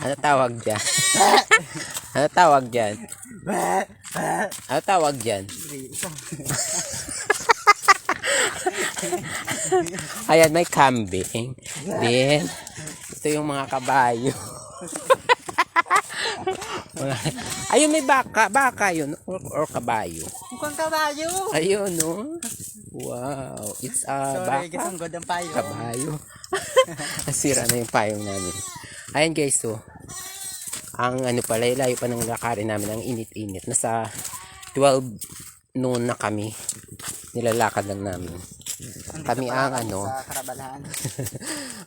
Ano tawag dyan? Ano tawag dyan? Ano tawag dyan? Ayan, may kambing. Then, ito yung mga kabayo. Ayun, may baka. Baka yun. Or kabayo. Mukhang kabayo. Ayun, no? Wow. It's a Sorry, baka. gasang god ang payo. Kabayo. Nasira na yung payong namin. Ayan guys, so. Ang ano pala, layo pa ng lakarin namin. Ang init-init. Nasa 12 noon na kami. Nilalakad lang namin. Kami ang ano. Sa Karabalahan.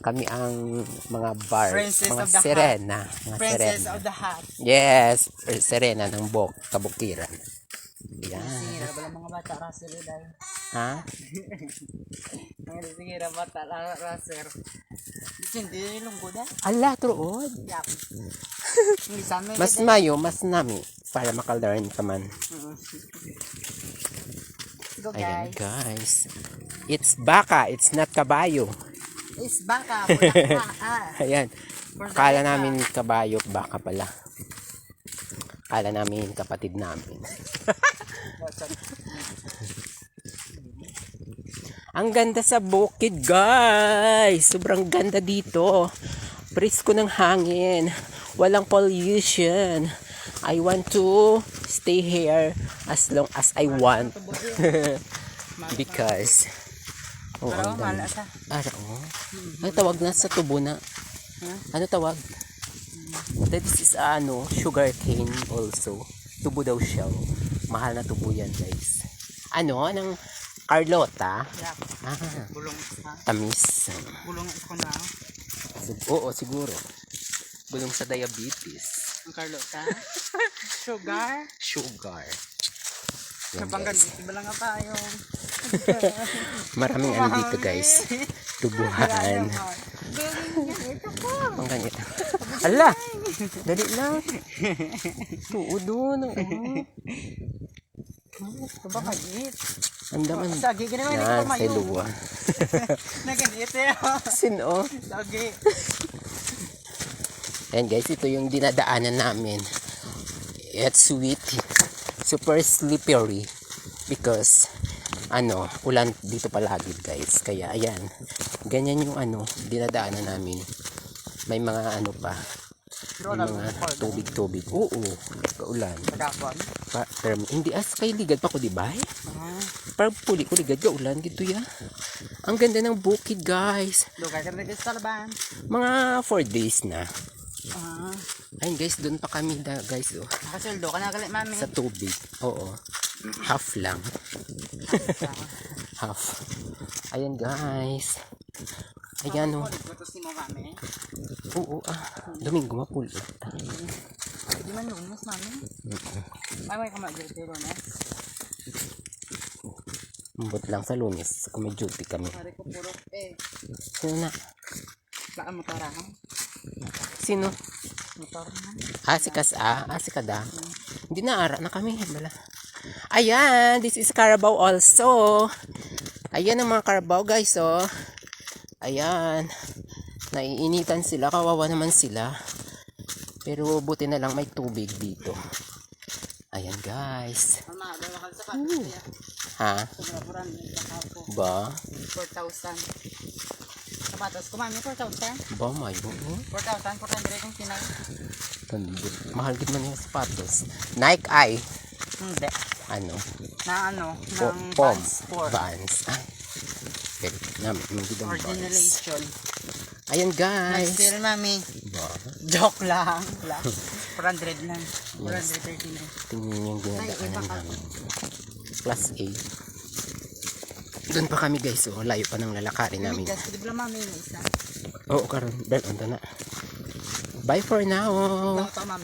Kami ang mga bar. Princess Mga of the sirena. Mga Princess sirena. of the Hat. Yes. Sirena ng kabukiran. Yan. Singira ba mga bata raser dahil? Ha? Ang singira bata raser. Hindi lunggo na. Ala, turood. Yap. May Mas mayo, mas nami. Para makalearn ka man. Go Ayan guys. guys. It's baka. It's not kabayo. Is baka. Bulak Ayan. Akala namin kabayo, baka pala. Akala namin kapatid namin. Ang ganda sa bukid guys. Sobrang ganda dito. Presko ng hangin. Walang pollution. I want to stay here as long as I want. Because ang dami. Oo. Ano tawag na sa tubo na? Ano tawag? This is sugar cane also. Tubo daw siya. Mahal na tubo yan guys. Ano? Ng Carlota? Yap. Bulong sa. Tamis. Bulong ko na. Oo, siguro. Bulong sa diabetes. Ang Carlota. Sugar. Sugar. Yan, Kapanggan, guys. iba lang nga tayo. Maraming ano dito guys. Tubuhan. Ang ganito. Ala! Dali lang. Oo doon. Kabakagit. Andaman. Sagi, ginawa Yan, ko kay Luwa. Nagandit eh. Sino? Sagi. Ayan guys, ito yung dinadaanan namin. It's sweet. Super slippery. Because, ulan dito palagi guys. Kaya, ayan. Ganyan yung dinadaanan namin. May mga pa. May mga tubig-tubig. Oo, kaulan. Pagkapon. Pero hindi kay ligad pa ko, di ba? Parang puli ko ligad ka ulan dito ya. Ang ganda ng bukid guys. Lugar ka rin sa laban. Mga 4 days na. Ah. Ayun guys, doon pa kami guys. Oh. Nakasildo ka na galit mami. Sa tubig. Oo. Half lang. Half. Ayan guys. Ayan o. Gutos ni mo mami. Oo Domingo mapulot. Hindi man lunas mami. Ay may kamagil pero na. Mbot lang sa Lunes. Kung may duty kami. Pare ko puro Sino na? Baka motor ako. Sino? Motor na. Si Kada. Hindi na ara na kami. Bala. Ayan. This is Carabao also. Ayan ang mga Carabao guys oh. Ayan. Naiinitan sila. Kawawa naman sila. Pero buti na lang may tubig dito. Ayan guys. Mama, daw ka sa patos ya. Ha? Sobrang Ba? 4,000. Sapatos ko mami 4,000. Ba may 4,000 400 kung sinay. Mahal gid man yung sapatos. Nike Eye. Hindi. Na ng Pom. Vans 4. Vans. Very namin magidang Vans. Originalation. Ayan guys. Still mami. Ba? Joke lang. 400 lang. 430 lang. Tingnan yung dinadaanan namin. Class A. Doon pa kami guys. Layo pa ng lalakarin namin. Gas, di ba mami yung isa? Oo, karon. Bel, ando na. Bye for now. Ito mami.